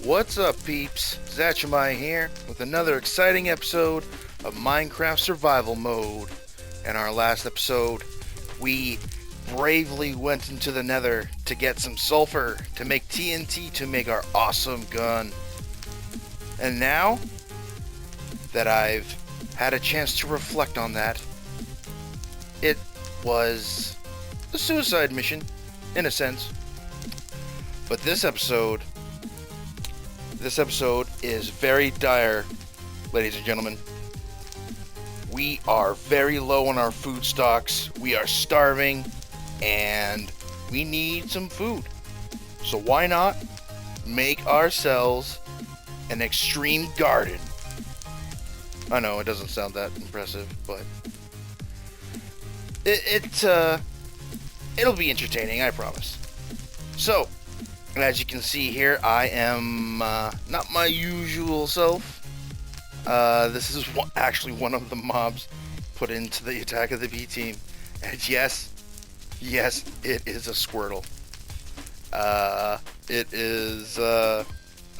What's up, peeps? Zerozipziltch here with another exciting episode of Minecraft Survival Mode. In our last episode, we bravely went into the nether to get some sulfur to make TNT to make our awesome gun. And now that I've had a chance to reflect on that, it was a suicide mission, in a sense. But this episode is very dire, ladies and gentlemen. We are very low on our food stocks. We are starving, and we need some food. So why not make ourselves an extreme garden? I know it doesn't sound that impressive, but it'll be entertaining, I promise. So, as you can see here, I am not my usual self. This is actually one of the mobs put into the Attack of the B team. And yes, it is a Squirtle. It is a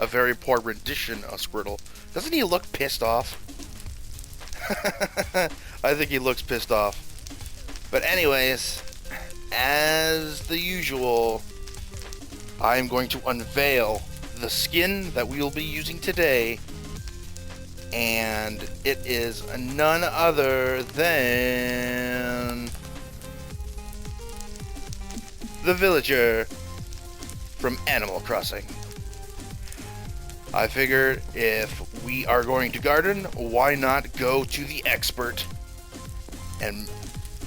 very poor rendition of Squirtle. Doesn't he look pissed off? I think he looks pissed off. But anyways, as the usual, I'm going to unveil the skin that we will be using today, and it is none other than the villager from Animal Crossing. I figured if we are going to garden, why not go to the expert and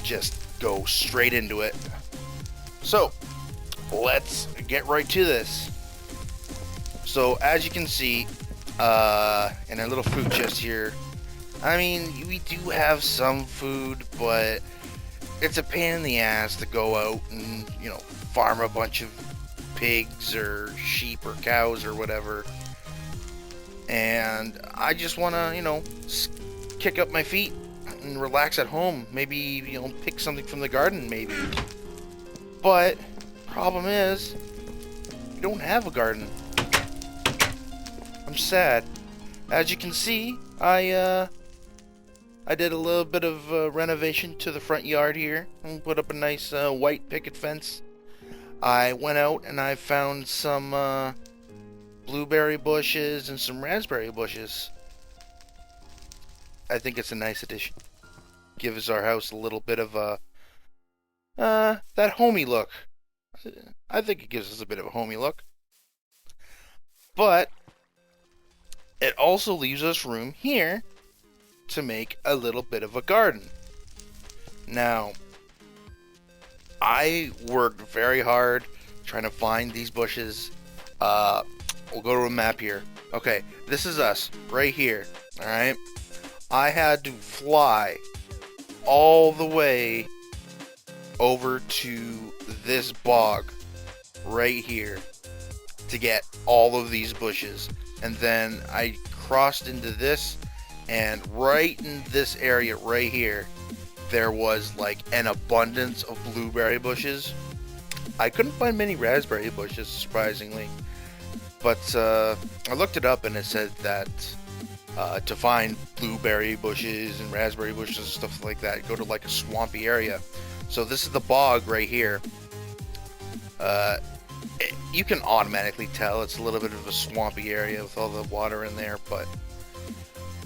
just go straight into it. So, let's get right to this. So, as you can see, in our little food chest here, I mean, we do have some food, but it's a pain in the ass to go out and, farm a bunch of pigs or sheep or cows or whatever. And I just want to, kick up my feet and relax at home. Maybe, pick something from the garden, maybe. But problem is, we don't have a garden. I'm sad. As you can see, I did a little bit of renovation to the front yard here and put up a nice white picket fence. I went out and I found some blueberry bushes and some raspberry bushes. I think it's a nice addition. Gives our house a little bit of a that homey look. I think it gives us a bit of a homey look. But it also leaves us room here to make a little bit of a garden. Now, I worked very hard trying to find these bushes. We'll go to a map here. Okay, this is us right here. Alright? I had to fly all the way over to this bog right here to get all of these bushes, and then I crossed into this, and right in this area right here there was like an abundance of blueberry bushes. I couldn't find many raspberry bushes, surprisingly, but I looked it up and it said that to find blueberry bushes and raspberry bushes and stuff like that, go to like a swampy area. So this is the bog right here. You can automatically tell it's a little bit of a swampy area with all the water in there, but...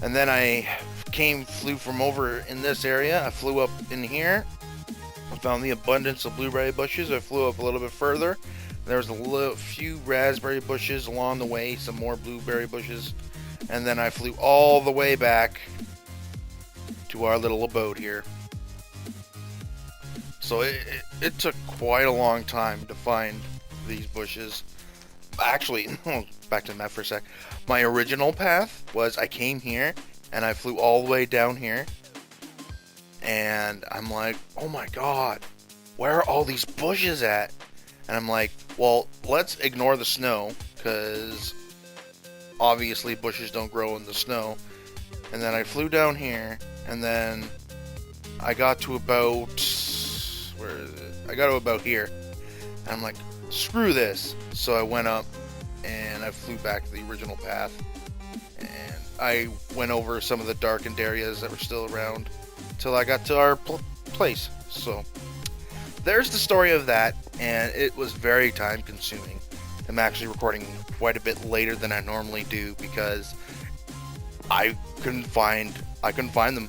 And then I flew from over in this area. I flew up in here. I found the abundance of blueberry bushes. I flew up a little bit further. There was a few raspberry bushes along the way, some more blueberry bushes. And then I flew all the way back to our little abode here. So it took quite a long time to find these bushes. Actually, back to the map for a sec. My original path was I came here and I flew all the way down here. And I'm like, oh my god, where are all these bushes at? And I'm like, well, let's ignore the snow, because obviously bushes don't grow in the snow. And then I flew down here, and then I got to about... where is it? I got to about here. And I'm like, screw this. So I went up and I flew back to the original path. And I went over some of the darkened areas that were still around until I got to our place. So there's the story of that, and it was very time consuming. I'm actually recording quite a bit later than I normally do because I couldn't find them.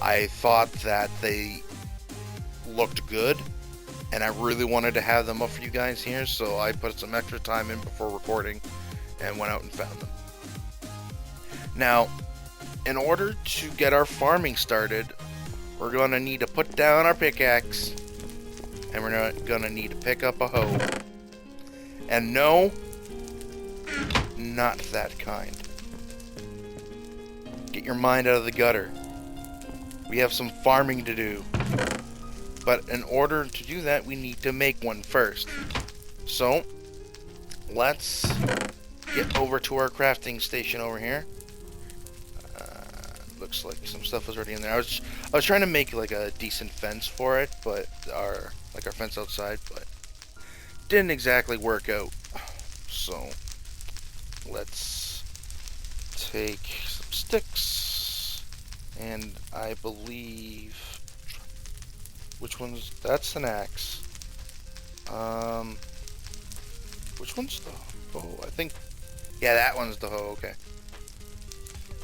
I thought that they looked good, and I really wanted to have them up for you guys here, so I put some extra time in before recording and went out and found them. Now, in order to get our farming started, we're going to need to put down our pickaxe, and we're going to need to pick up a hoe. And no, not that kind. Get your mind out of the gutter. We have some farming to do. But in order to do that, we need to make one first. So, let's get over to our crafting station over here. Looks like some stuff was already in there. I was trying to make like a decent fence for it, but our fence outside, but didn't exactly work out. So let's take some sticks, and I believe that's an axe. Which one's the hoe? I think, yeah, that one's the hoe. Okay.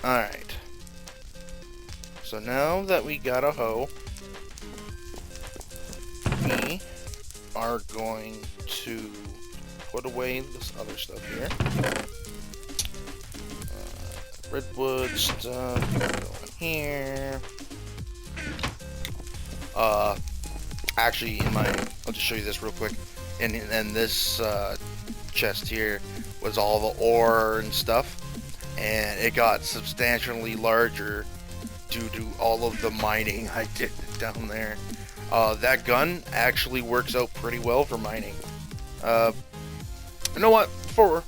All right. So now that we got a hoe, we are going to put away this other stuff here. Redwood stuff, go in here. Actually, I'll just show you this real quick. And this chest here was all the ore and stuff, and it got substantially larger due to all of the mining I did down there. That gun actually works out pretty well for mining. You know what? Before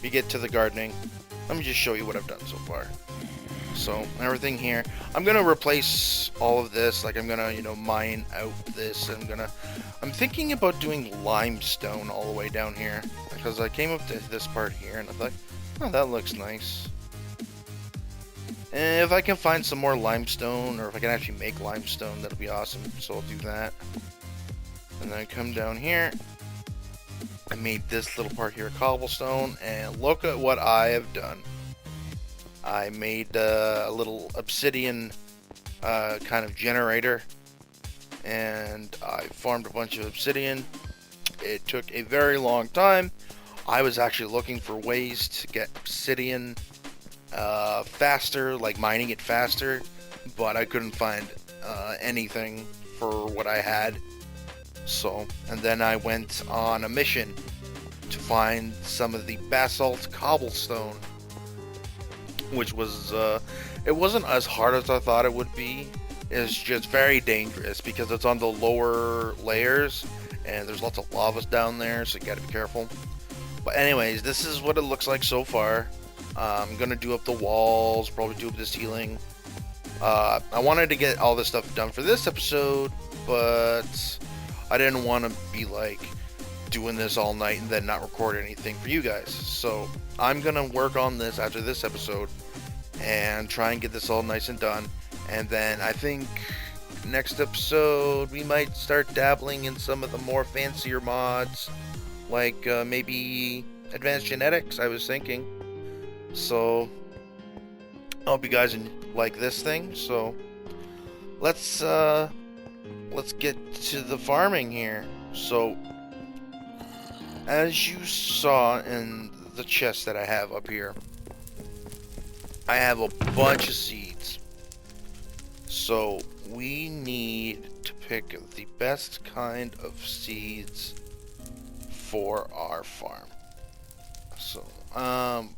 we get to the gardening, let me just show you what I've done so far. So everything here, I'm gonna replace all of this. Like, I'm gonna, mine out this. I'm thinking about doing limestone all the way down here, because I came up to this part here and I thought, oh, that looks nice. And if I can find some more limestone, or if I can actually make limestone, that'll be awesome. So I'll do that. And then I come down here. I made this little part here cobblestone, and look at what I have done. I made a little obsidian kind of generator, and I farmed a bunch of obsidian. It took a very long time. I was actually looking for ways to get obsidian faster, like mining it faster, but I couldn't find anything for what I had. So, and then I went on a mission to find some of the basalt cobblestone, which was it wasn't as hard as I thought it would be. It's just very dangerous because it's on the lower layers and there's lots of lava down there, so you gotta be careful. But anyways, this is what it looks like so far. I'm gonna do up the walls, probably do up the ceiling. I wanted to get all this stuff done for this episode, but I didn't want to be like doing this all night and then not record anything for you guys. So I'm gonna work on this after this episode and try and get this all nice and done. And then I think next episode we might start dabbling in some of the more fancier mods, like maybe advanced genetics, I was thinking. So I hope you guys like this thing. So let's get to the farming here. So as you saw in the chest that I have up here, I have a bunch of seeds. So we need to pick the best kind of seeds for our farm. So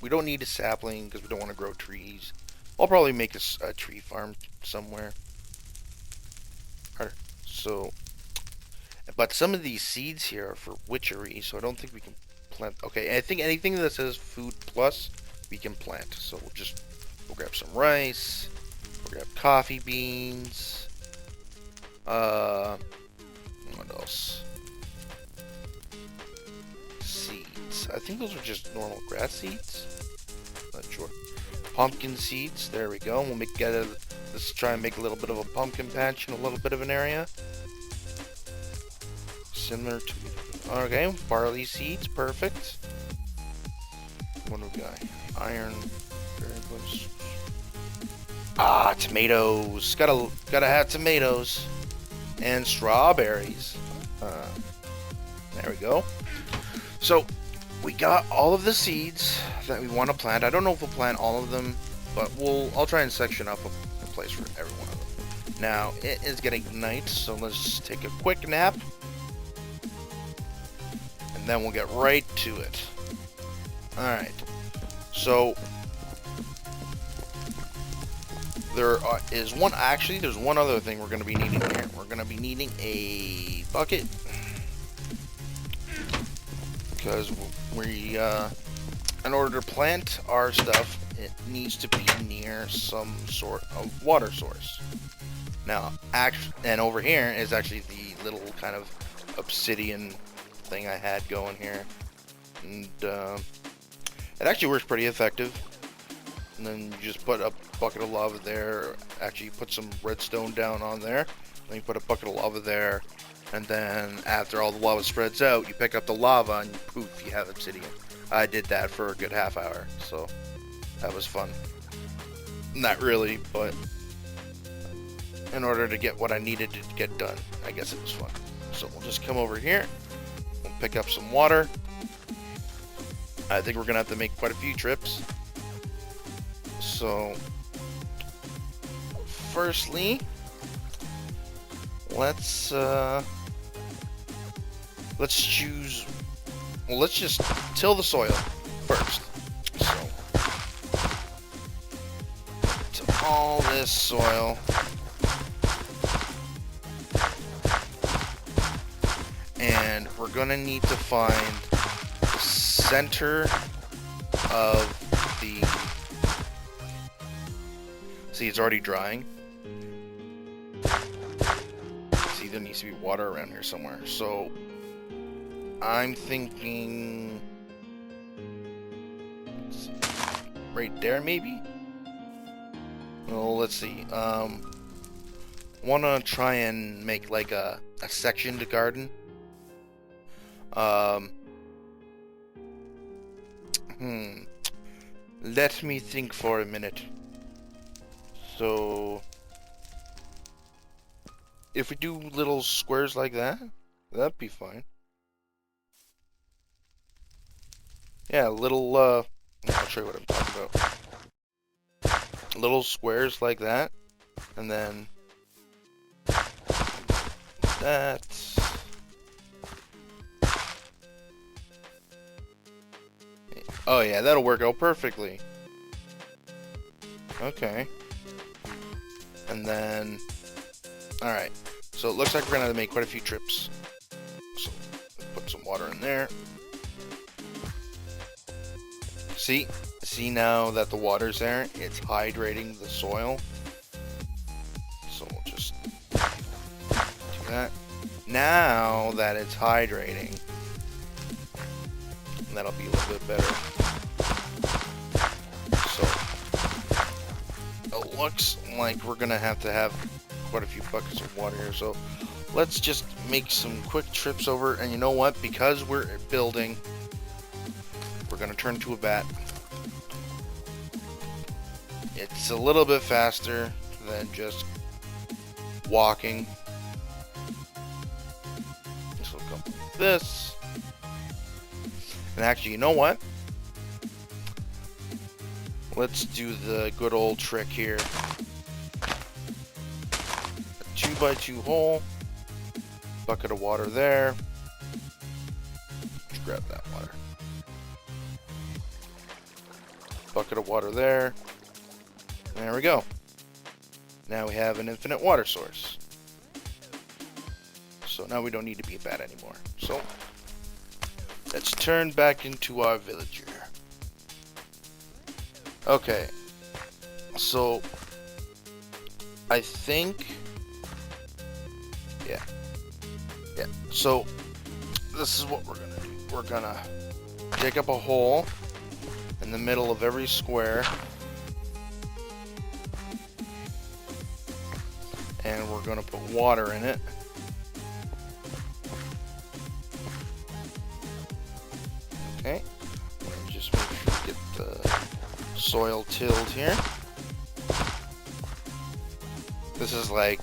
we don't need a sapling because we don't want to grow trees. I'll probably make a tree farm somewhere. So, but some of these seeds here are for witchery, so I don't think we can plant. Okay, I think anything that says food plus, we can plant. So we'll grab some rice. We'll grab coffee beans. What else? Seeds. I think those are just normal grass seeds. Not sure. Pumpkin seeds. There we go. We'll let's try and make a little bit of a pumpkin patch in a little bit of an area. Similar to... Okay, barley seeds. Perfect. What do we got? Iron. Ah, tomatoes. Gotta have tomatoes. And strawberries. There we go. So, we got all of the seeds that we want to plant. I don't know if we'll plant all of them, but I'll try and section up a place for every one of them. Now, it is getting night, so let's take a quick nap. And then we'll get right to it. Alright. So, there's one other thing we're going to be needing here. We're going to be needing a bucket. Because in order to plant our stuff, it needs to be near some sort of water source. Now, and over here is actually the little kind of obsidian thing I had going here. And it actually works pretty effective. And then you just put a bucket of lava there. Actually, you put some redstone down on there. Then you put a bucket of lava there. And then after all the lava spreads out, you pick up the lava and poof, you have obsidian. I did that for a good half hour, so that was fun. Not really, but in order to get what I needed to get done, I guess it was fun. So we'll just come over here. We'll pick up some water. I think we're going to have to make quite a few trips. So, firstly, let's choose, well, let's just till the soil first. So, to all this soil. And we're gonna need to find the center of the... See, it's already drying. See, there needs to be water around here somewhere. So, I'm thinking... right there, maybe? Well, let's see. Wanna try and make like a sectioned garden. Let me think for a minute. So, if we do little squares like that, that'd be fine. Yeah, little, I'll show you what I'm talking about. Little squares like that, and then that. Oh yeah, that'll work out perfectly. Okay. And then, alright, so it looks like we're going to have to make quite a few trips. So, put some water in there. See now that the water's there, it's hydrating the soil. So we'll just do that. Now that it's hydrating, that'll be a little bit better. So, it looks like we're gonna have quite a few buckets of water here, so let's just make some quick trips over. And you know what, because we're building, we're gonna turn to a bat. It's a little bit faster than just walking. So we'll go like this. And actually, you know what? Let's do the good old trick here. A 2x2 hole. Bucket of water there. Let's grab that water. Bucket of water there. There we go. Now we have an infinite water source. So now we don't need to be a bat anymore. So let's turn back into our villager. Okay. So I think, yeah. So this is what we're gonna do. We're gonna dig up a hole in the middle of every square. And we're going to put water in it. Okay. And just make sure to get the soil tilled here. This is like...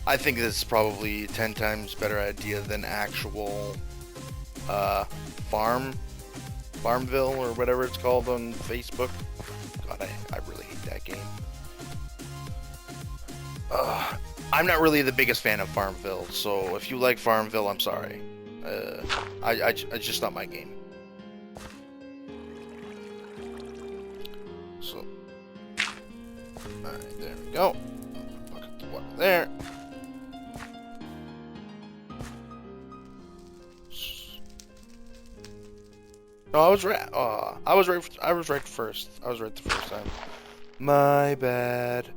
I think this is probably a 10 times better idea than actual Farmville or whatever it's called on Facebook. God, I really hate that game. I'm not really the biggest fan of Farmville, so if you like Farmville, I'm sorry. It's just not my game. So, alright, there we go. Bucket the water there. Oh, I was right. Oh, I was right. I was right first. I was right the first time. My bad.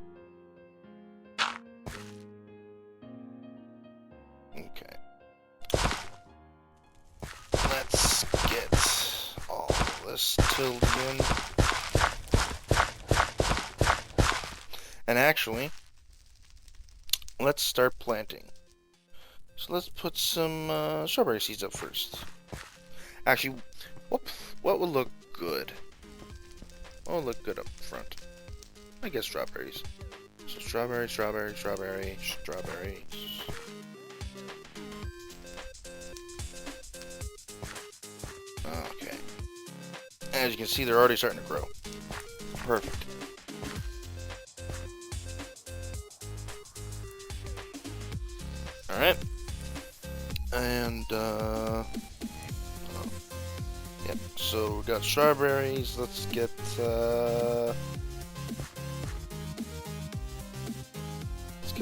Okay. Let's get all this tilled in. And actually, let's start planting. So let's put some strawberry seeds up first. Actually, what would look good? What would look good up front? I guess strawberries. So strawberry, strawberry, strawberry, strawberries. Okay. As you can see, they're already starting to grow. Perfect. Alright. And, yep, so we got strawberries. Let's get,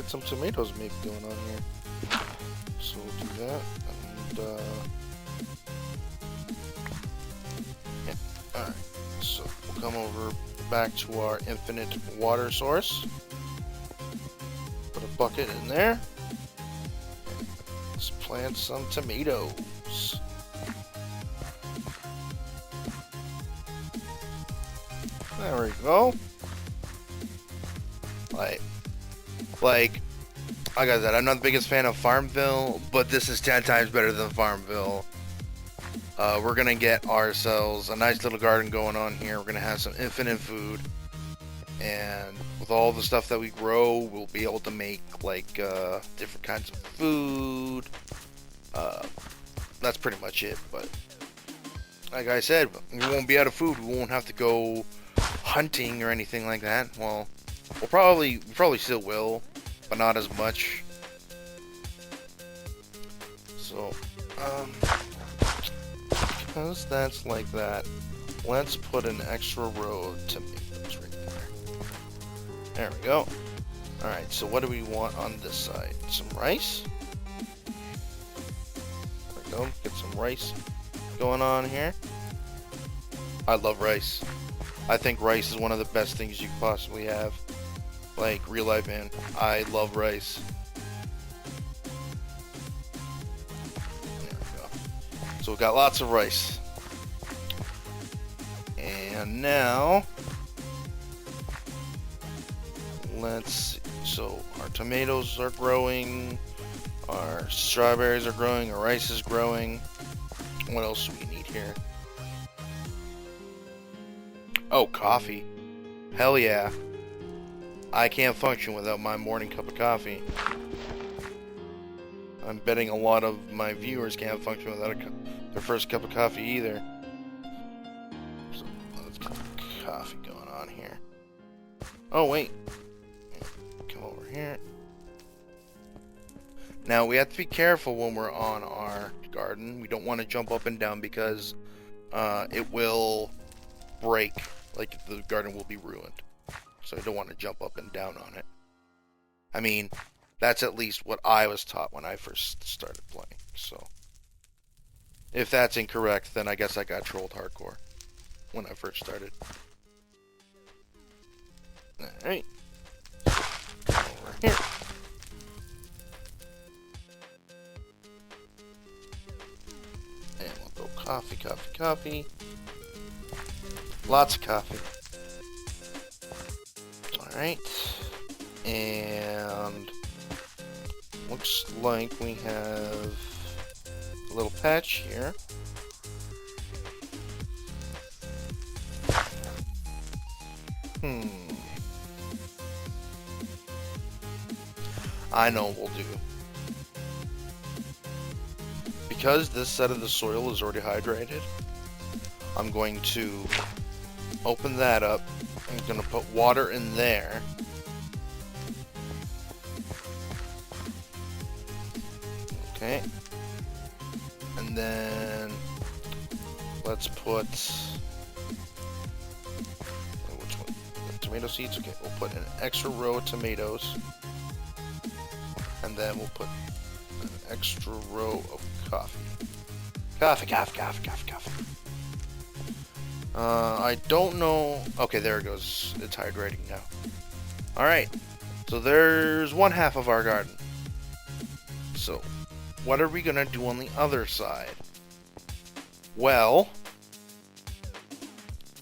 some tomatoes maybe going on here. So we'll do that. And, yeah, alright. So we'll come over back to our infinite water source. Put a bucket in there. Let's plant some tomatoes. There we go. Like I said, I'm not the biggest fan of Farmville, but this is 10 times better than Farmville. We're gonna get ourselves a nice little garden going on here. We're gonna have some infinite food, and with all the stuff that we grow, we'll be able to make like different kinds of food. That's pretty much it. But like I said, we won't be out of food. We won't have to go hunting or anything like that. Well, we probably still will, but not as much. So, because that's like that, let's put an extra row of tomatoes right there. There we go. Alright, so what do we want on this side? Some rice? There we go. Get some rice going on here. I love rice. I think rice is one of the best things you could possibly have. Like, real life, man. I love rice. There we go. So we got lots of rice. And now, let's see. So our tomatoes are growing, our strawberries are growing, our rice is growing. What else do we need here? Oh, coffee. Hell yeah. I can't function without my morning cup of coffee. I'm betting a lot of my viewers can't function without their first cup of coffee either. So let's get the coffee going on here. Oh, wait. Come over here. Now, we have to be careful when we're on our garden. We don't want to jump up and down because it will break. Like, the garden will be ruined. So I don't want to jump up and down on it. I mean, that's at least what I was taught when I first started playing. So, if that's incorrect, then I guess I got trolled hardcore when I first started. Alright. Over here. And Coffee, coffee, coffee. Lots of coffee. Alright. And looks like we have a little patch here. I know what we'll do. Because this side of the soil is already hydrated, I'm going to open that up. I'm going to put water in there. Okay. And then let's put... which one? The tomato seeds? Okay, we'll put an extra row of tomatoes. And then we'll put an extra row of coffee. Coffee. I don't know... Okay, there it goes. It's hydrating now. Alright. So there's one half of our garden. So, what are we gonna do on the other side? Well...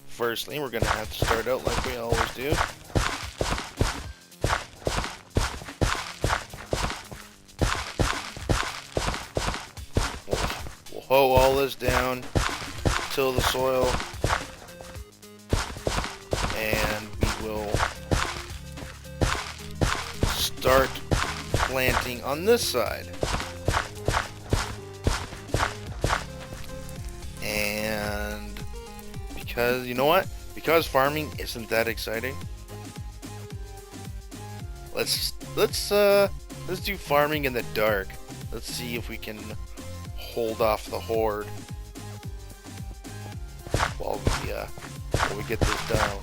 Firstly, we're gonna have to start out like we always do. We'll hoe all this down, till the soil, and we will start planting on this side. And because, you know what? Because farming isn't that exciting, let's do farming in the dark. Let's see if we can hold off the horde while we get this down.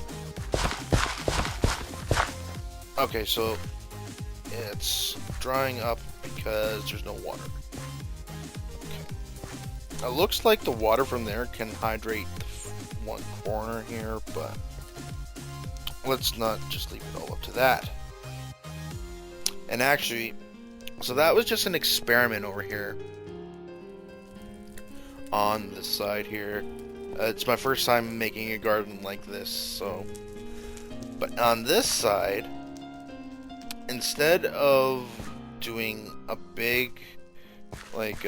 Okay, so it's drying up because there's no water. Okay. It looks like the water from there can hydrate one corner here, but let's not just leave it all up to that. And actually, so that was just an experiment over here on this side here. It's my first time making a garden like this, so... But on this side, instead of doing a big, like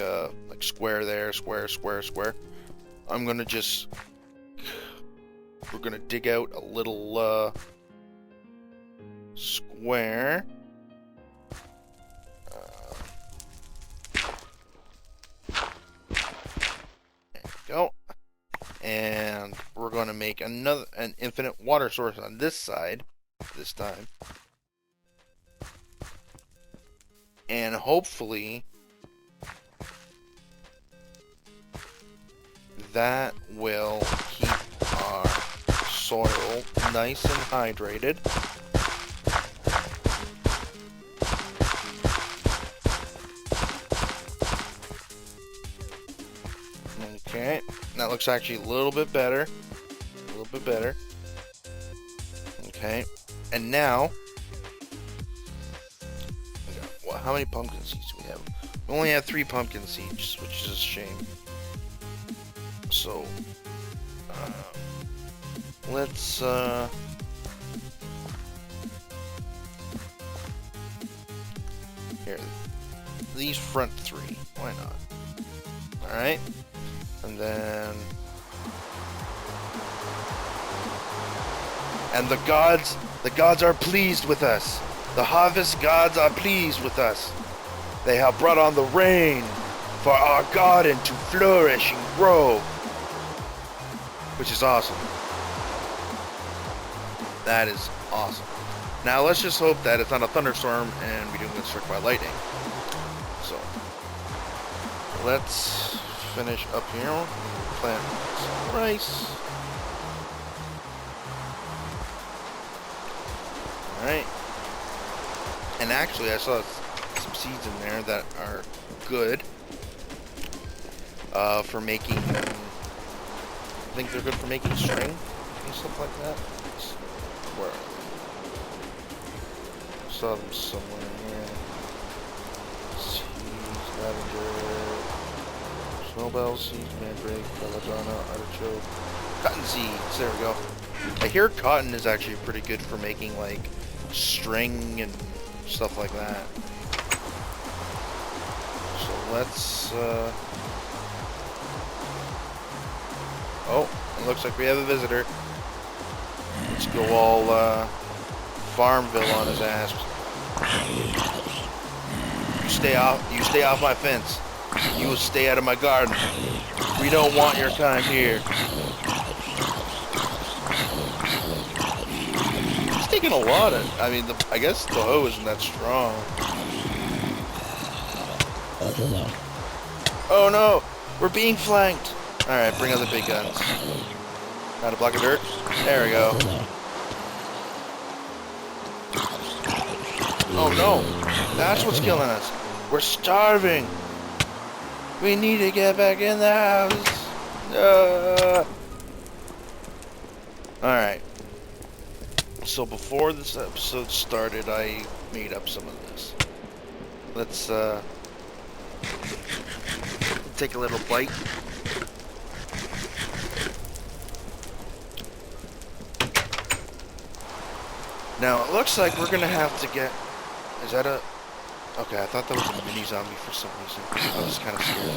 square there, square, I'm gonna just... We're gonna dig out a little, square. Go, and we're going to make an infinite water source on this side this time, and hopefully that will keep our soil nice and hydrated. Okay, that looks actually a little bit better. Okay, and now, well, how many pumpkin seeds do we have? We only have 3 pumpkin seeds, which is a shame. So, let's, here, these front 3, why not? Alright. And then... And the gods are pleased with us. The harvest gods are pleased with us. They have brought on the rain for our garden to flourish and grow. Which is awesome. That is awesome. Now let's just hope that it's not a thunderstorm and we don't get struck by lightning. So, let's finish up here. Plant some rice. Alright. And actually I saw some seeds in there that are good for making, I think they're good for making string and stuff like that. Where are they? Saw them somewhere here. Seeds, lavender. Snowbell seeds, mandrake, belladonna, artichoke, cotton seeds. There we go. I hear cotton is actually pretty good for making like string and stuff like that. So let's. Oh, it looks like we have a visitor. Let's go all Farmville on his ass. You stay off my fence. You will stay out of my garden. We don't want your kind here. He's taking a lot of. I mean, I guess the hoe isn't that strong. Oh no, we're being flanked. All right, bring out the big guns. Got a block of dirt. There we go. Oh no, that's what's killing us. We're starving. We need to get back in the house. Alright. So before this episode started, I made up some of this. Let's take a little bite. Now it looks like we're gonna have to get. Is that a? Okay, I thought that was a mini zombie for some reason. I was kind of scared of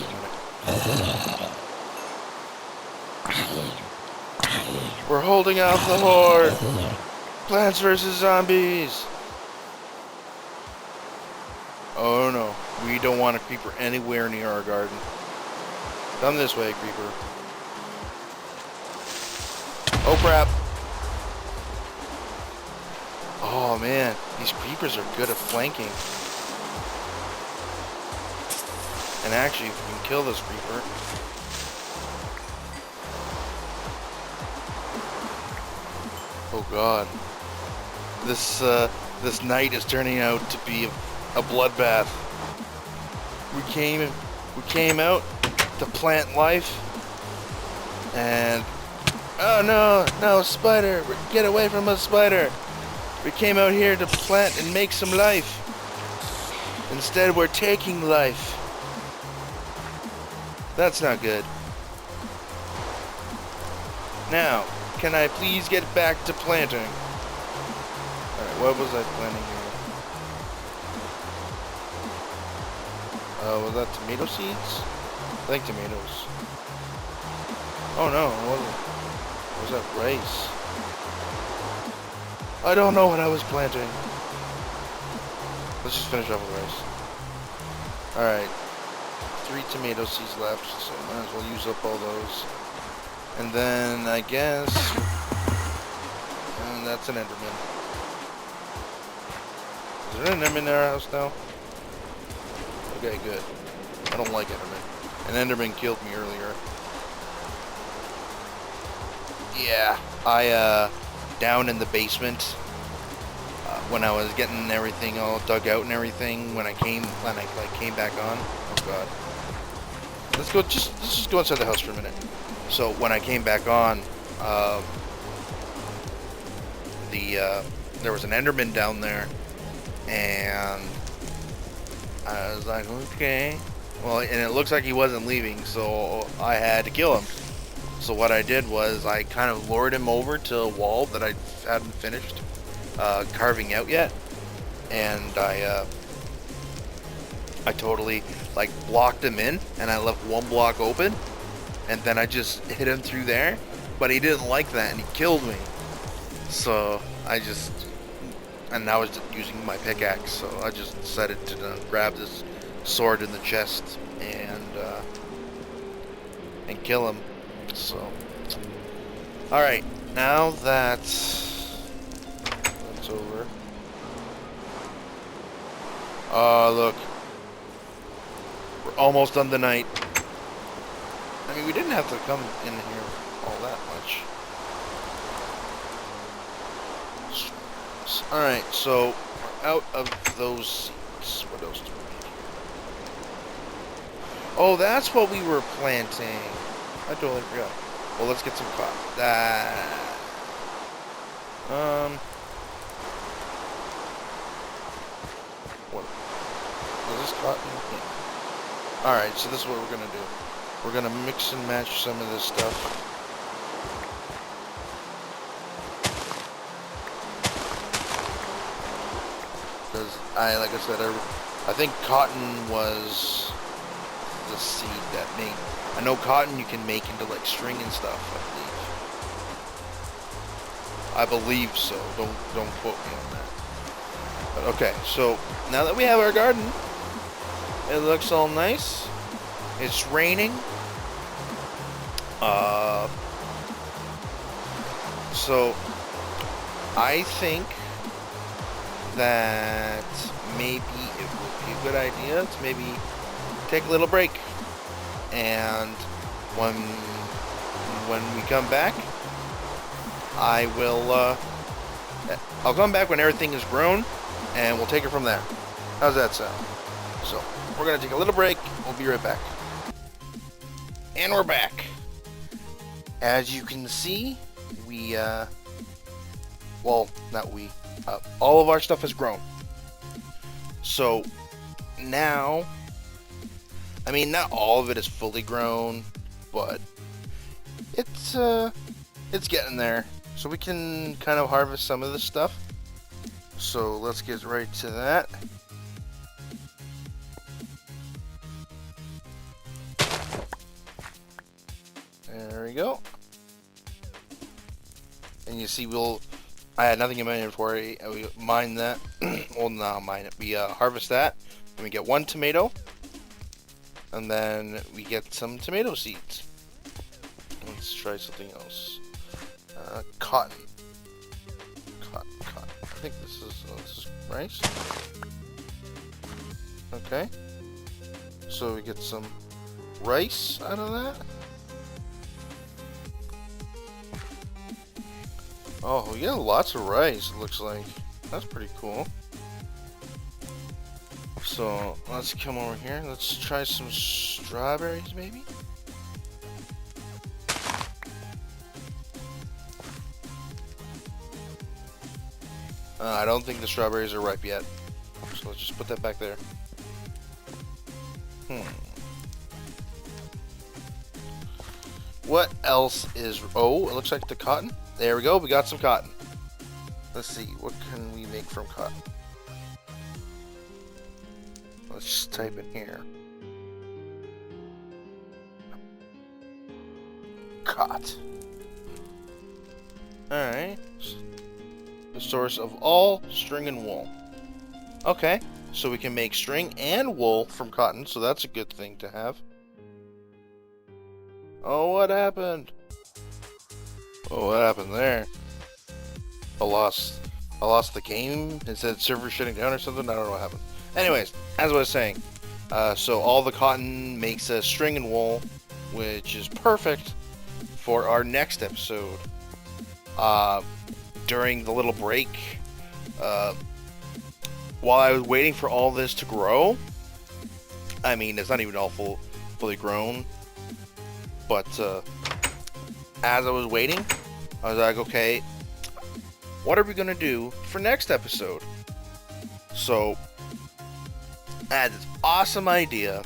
it. We're holding out the horde. Plants versus zombies. Oh no, we don't want a creeper anywhere near our garden. Come this way, creeper. Oh crap. Oh man, these creepers are good at flanking. And actually, if we can kill this creeper. Oh god. This night is turning out to be a bloodbath. We came out to plant life. And oh no, spider, get away from us, spider. We came out here to plant and make some life. Instead, we're taking life. That's not good. Now, can I please get back to planting? Alright, what was I planting here? Was that tomato seeds? I think tomatoes. Oh no, it wasn't. Was that rice? I don't know what I was planting. Let's just finish off with rice. Alright. 3 tomato seeds left, so might as well use up all those. And then I guess. And that's an Enderman. Is there an Enderman in our house now? Okay, good. I don't like Enderman. An Enderman killed me earlier. Yeah, I down in the basement when I was getting everything all dug out and everything. When I came back on. Oh god. Let's just go inside the house for a minute. So when I came back on, there was an Enderman down there, and I was like, okay. Well, and it looks like he wasn't leaving, so I had to kill him. So what I did was I kind of lured him over to a wall that I hadn't finished carving out yet, and I totally like blocked him in, and I left one block open, and then I just hit him through there, but he didn't like that, and he killed me. So I was just using my pickaxe, so I just decided to grab this sword in the chest and kill him. So, all right, now that's over. Look, we're almost done the night. I mean, we didn't have to come in here all that much. All right, so we're out of those seeds. What else do we need here? Oh, that's what we were planting. I totally forgot. Well, let's get some cotton. What? Is this cotton? Yeah. Alright, so this is what we're gonna do. We're gonna mix and match some of this stuff. Because like I said, I think cotton was the seed that made. I know cotton you can make into like string and stuff. I believe so. Don't quote me on that. But okay, so now that we have our garden, it looks all nice. It's raining. So I think that maybe it would be a good idea to maybe take a little break, and when we come back, I'll come back when everything is grown, and we'll take it from there. How's that sound? So we're gonna take a little break. We'll be right back, and we're back. As you can see, all of our stuff has grown. So now, I mean, not all of it is fully grown, but it's getting there. So we can kind of harvest some of this stuff. So let's get right to that. There we go. And you see, I had nothing in my inventory. We mine that. Well, not mine it. We harvest that, and we get 1 tomato, and then we get some tomato seeds. Let's try something else. Cotton. I think this is rice. Okay. So we get some rice out of that. Oh, we get lots of rice, it looks like. That's pretty cool. So, let's come over here. Let's try some strawberries, maybe? I don't think the strawberries are ripe yet. So let's just put that back there. What else is... Oh, it looks like the cotton. There we go, we got some cotton. Let's see, what can we make from cotton? Let's just type in here. Cot. Alright. The source of all string and wool. Okay, so we can make string and wool from cotton, so that's a good thing to have. Oh, what happened? Oh, what happened there? I lost the game. It said server shutting down or something. I don't know what happened. Anyways, as I was saying, so all the cotton makes a string and wool, which is perfect for our next episode. During the little break, while I was waiting for all this to grow, I mean, it's not even all fully grown, but as I was waiting, I was like, okay, what are we gonna do for next episode? So I had this awesome idea,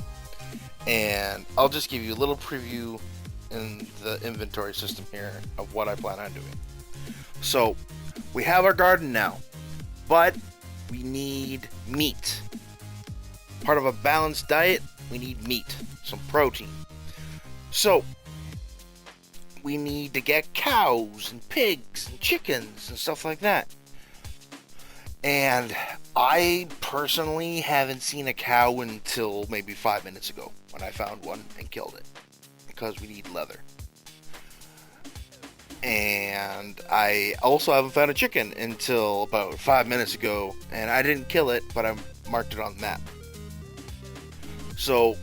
and I'll just give you a little preview in the inventory system here of what I plan on doing. So we have our garden now, but we need meat. Part of a balanced diet, we need meat, some protein. So we need to get cows and pigs and chickens and stuff like that. And I personally haven't seen a cow until maybe 5 minutes ago when I found one and killed it, because we need leather. And I also haven't found a chicken until about 5 minutes ago, and I didn't kill it, but I marked it on the map. So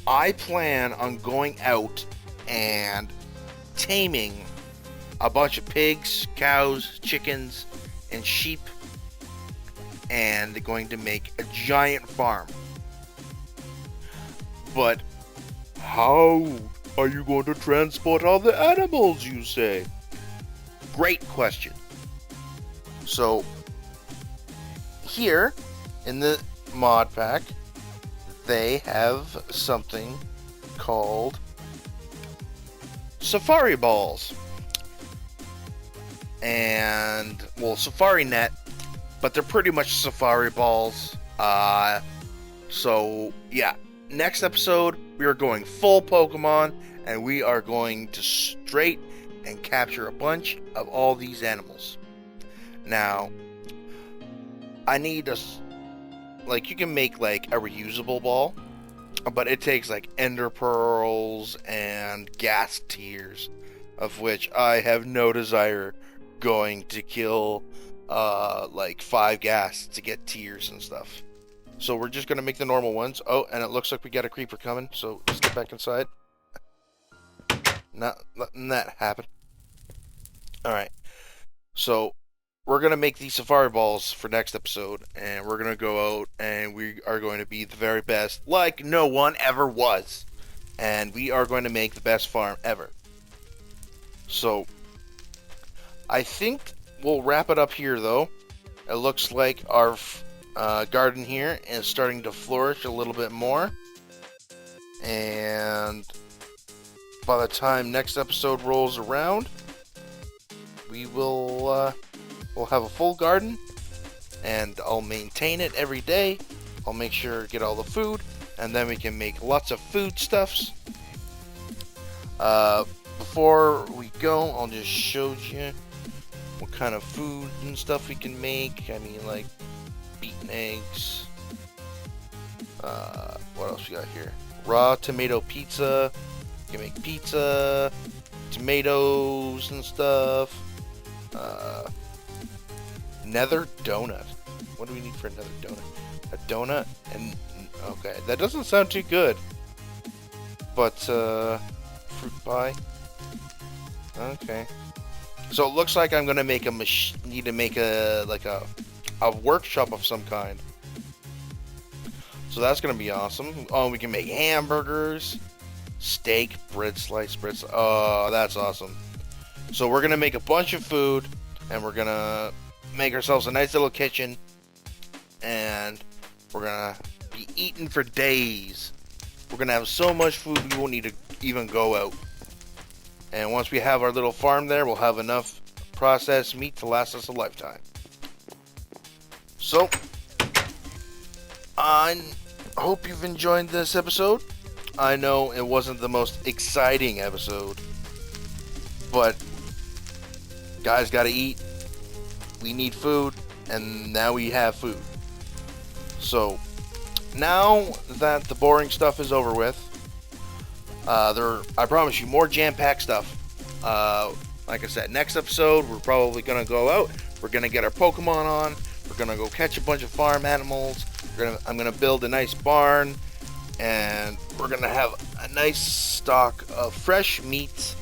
I plan on going out and taming a bunch of pigs, cows, chickens, and sheep, and they're going to make a giant farm. But how are you going to transport all the animals, you say? Great question. So here in the mod pack, they have something called Safari Balls. And, well, Safari Net, but they're pretty much Safari Balls. So, yeah. Next episode, we are going full Pokemon, and we are going to straight and capture a bunch of all these animals. Now, I need a, like, you can make, like, a reusable ball, but it takes, like, Ender Pearls and Gas Tears, of which I have no desire going to kill, like, 5 gas to get Tears and stuff. So we're just going to make the normal ones. Oh, and it looks like we got a creeper coming, so let's get back inside. Not letting that happen. Alright. So, we're going to make these Safari Balls for next episode, and we're going to go out, and we are going to be the very best, like no one ever was. And we are going to make the best farm ever. So, I think we'll wrap it up here, though. It looks like our garden here is starting to flourish a little bit more, and by the time next episode rolls around, we will we'll have a full garden, and I'll maintain it every day. I'll make sure to get all the food, and then we can make lots of foodstuffs. Before we go, I'll just show you what kind of food and stuff we can make. I mean, like beaten eggs. What else we got here? Raw tomato pizza. You can make pizza, tomatoes and stuff. Nether donut. What do we need for another donut? A donut and okay, that doesn't sound too good. But fruit pie. Okay. So it looks like I'm gonna make a need to make a workshop of some kind. So that's gonna be awesome. Oh, we can make hamburgers, steak, bread slice. Oh, that's awesome. So we're gonna make a bunch of food, and we're gonna make ourselves a nice little kitchen, and we're gonna be eating for days. We're gonna have so much food we won't need to even go out. And once we have our little farm there, we'll have enough processed meat to last us a lifetime. So, I hope you've enjoyed this episode. I know it wasn't the most exciting episode, but guys gotta eat. We need food, and now we have food. So, now that the boring stuff is over with, I promise you more jam-packed stuff. Like I said, next episode we're probably gonna go out. We're gonna get our Pokemon on. We're gonna go catch a bunch of farm animals. I'm gonna build a nice barn, and we're gonna have a nice stock of fresh meat,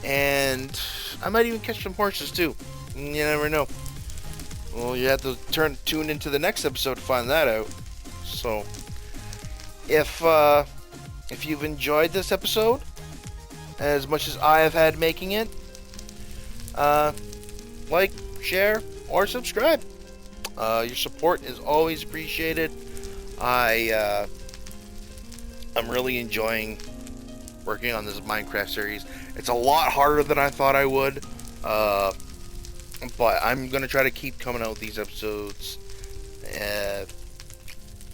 and I might even catch some horses too. You never know. Well, you have to tune into the next episode to find that out. So, if you've enjoyed this episode as much as I have had making it, like, share, or subscribe. Your support is always appreciated. I'm really enjoying working on this Minecraft series. It's a lot harder than I thought I would, but I'm gonna try to keep coming out with these episodes.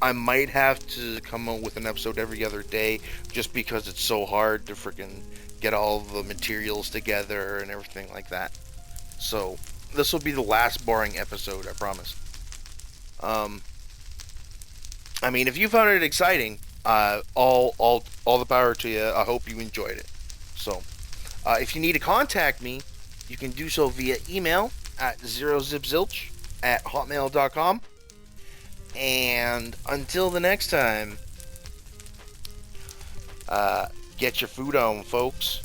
I might have to come out with an episode every other day, just because it's so hard to freaking get all the materials together and everything like that. So this will be the last boring episode, I promise. I mean, if you found it exciting, all the power to you. I hope you enjoyed it. So, if you need to contact me, you can do so via email at zerozipziltch@hotmail.com. And until the next time, get your food on, folks.